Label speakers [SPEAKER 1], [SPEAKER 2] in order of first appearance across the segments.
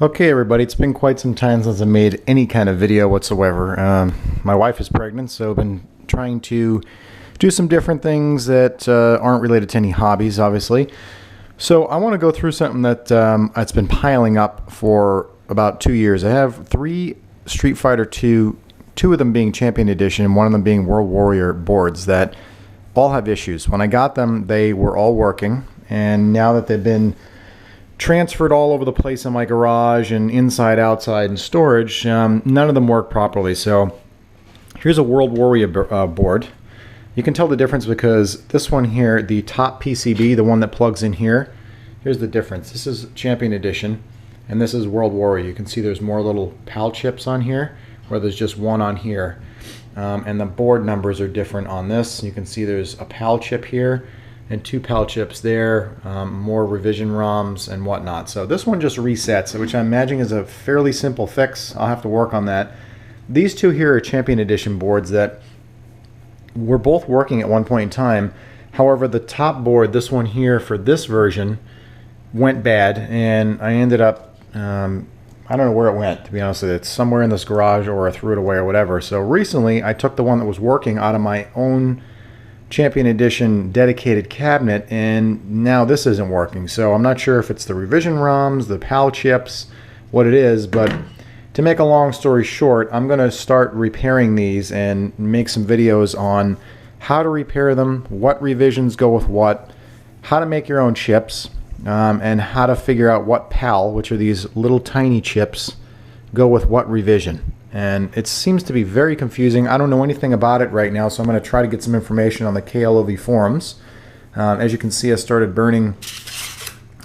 [SPEAKER 1] Okay, everybody, it's been quite some time since I made any kind of video whatsoever. My wife is pregnant, so I've been trying to do some different things that aren't related to any hobbies, obviously. So I want to go through something that that's been piling up for about 2 years. I have 3 Street Fighter 2, 2 of them being Champion Edition and one of them being World Warrior boards that all have issues. When I got them, they were all working, and now that they've been transferred all over the place in my garage and inside, outside, and storage, none of them work properly. So here's a World Warrior board. You can tell the difference because this one here, the top PCB, the one that plugs in here, here's the difference. This is Champion Edition and this is World Warrior. You can see there's more little PAL chips on here where there's just one on here. And the board numbers are different on this. You can see there's a PAL chip here and 2 PAL chips there, more revision ROMs and whatnot. So this one just resets, which I'm imagining is a fairly simple fix. I'll have to work on that. These 2 here are Champion Edition boards that were both working at one point in time. However, the top board, this one here for this version, went bad, and I ended up, I don't know where it went, to be honest with you. It's somewhere in this garage, or I threw it away or whatever. So recently I took the one that was working out of my own Champion Edition dedicated cabinet, and now this isn't working. So I'm not sure if it's the revision ROMs, the PAL chips, what it is, but to make a long story short, I'm going to start repairing these and make some videos on how to repair them, what revisions go with what, how to make your own chips, and how to figure out what PAL, which are these little tiny chips, go with what revision. And it seems to be very confusing. I don't know anything about it right now, so I'm going to try to get some information on the KLOV forums. As you can see, I started burning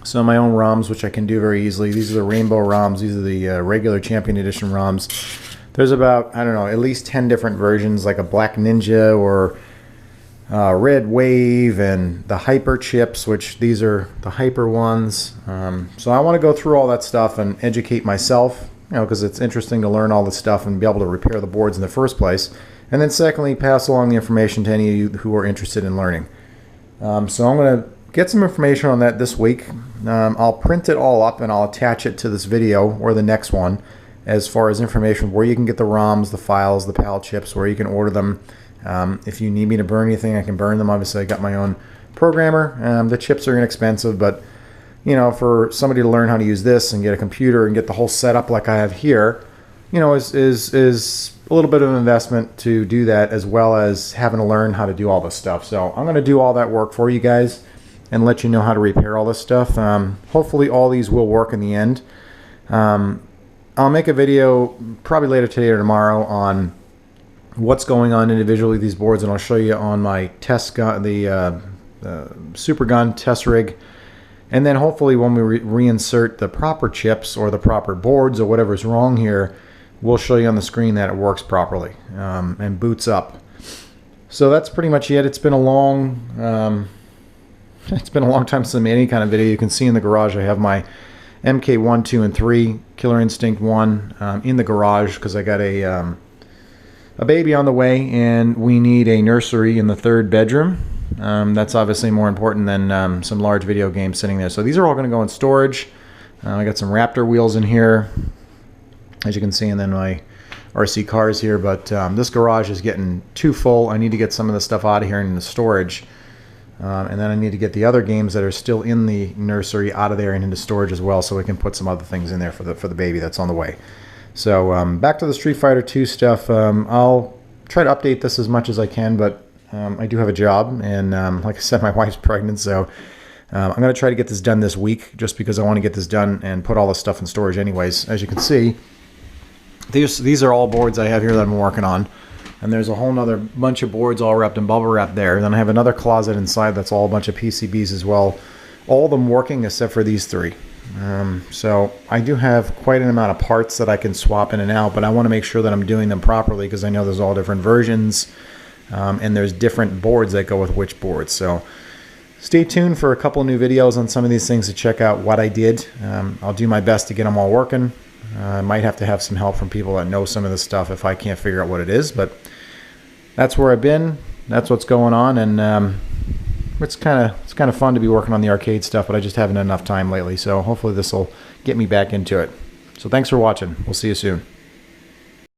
[SPEAKER 1] some of my own ROMs, which I can do very easily. These are the rainbow ROMs. These are the regular Champion Edition ROMs. There's about, I don't know, at least 10 different versions, like a Black Ninja or Red Wave, and the Hyper chips, which these are the Hyper ones. So I want to go through all that stuff and educate myself, you know, because it's interesting to learn all this stuff and be able to repair the boards in the first place. And then secondly, pass along the information to any of you who are interested in learning. So I'm going to get some information on that this week. I'll print it all up and I'll attach it to this video or the next one as far as information where you can get the ROMs, the files, the PAL chips, where you can order them. If you need me to burn anything, I can burn them. Obviously, I got my own programmer. The chips are inexpensive, but you know, for somebody to learn how to use this and get a computer and get the whole setup like I have here, you know, is a little bit of an investment to do that, as well as having to learn how to do all this stuff. So I'm going to do all that work for you guys and let you know how to repair all this stuff. Hopefully all these will work in the end. I'll make a video probably later today or tomorrow on what's going on individually with these boards, and I'll show you on my test gun, the Super Gun test rig. And then hopefully when we reinsert the proper chips or the proper boards or whatever's wrong here, we'll show you on the screen that it works properly and boots up. So that's pretty much it. It's been a long time since I made any kind of video. You can see in the garage I have my MK1, 2, and 3 Killer Instinct 1 in the garage because I got a baby on the way and we need a nursery in the 3rd bedroom. That's obviously more important than some large video games sitting there. So these are all going to go in storage. I got some Raptor wheels in here, as you can see, and then my RC cars here. But this garage is getting too full. I need to get some of the stuff out of here into storage. And then I need to get the other games that are still in the nursery out of there and into storage as well, so we can put some other things in there for the baby that's on the way. So back to the Street Fighter 2 stuff. I'll try to update this as much as I can, but I do have a job, and like I said, my wife's pregnant, so I'm going to try to get this done this week, just because I want to get this done and put all this stuff in storage anyways. As you can see, these are all boards I have here that I'm working on, and there's a whole nother bunch of boards all wrapped in bubble wrap there. Then I have another closet inside that's all a bunch of PCBs as well, all of them working except for these 3. So I do have quite an amount of parts that I can swap in and out, but I want to make sure that I'm doing them properly because I know there's all different versions. And there's different boards that go with which boards. So stay tuned for a couple new videos on some of these things to check out what I did. I'll do my best to get them all working. I might have to have some help from people that know some of this stuff if I can't figure out what it is. But that's where I've been. That's what's going on, and it's kind of fun to be working on the arcade stuff. But I just haven't had enough time lately. So hopefully this will get me back into it. So thanks for watching. We'll see you soon.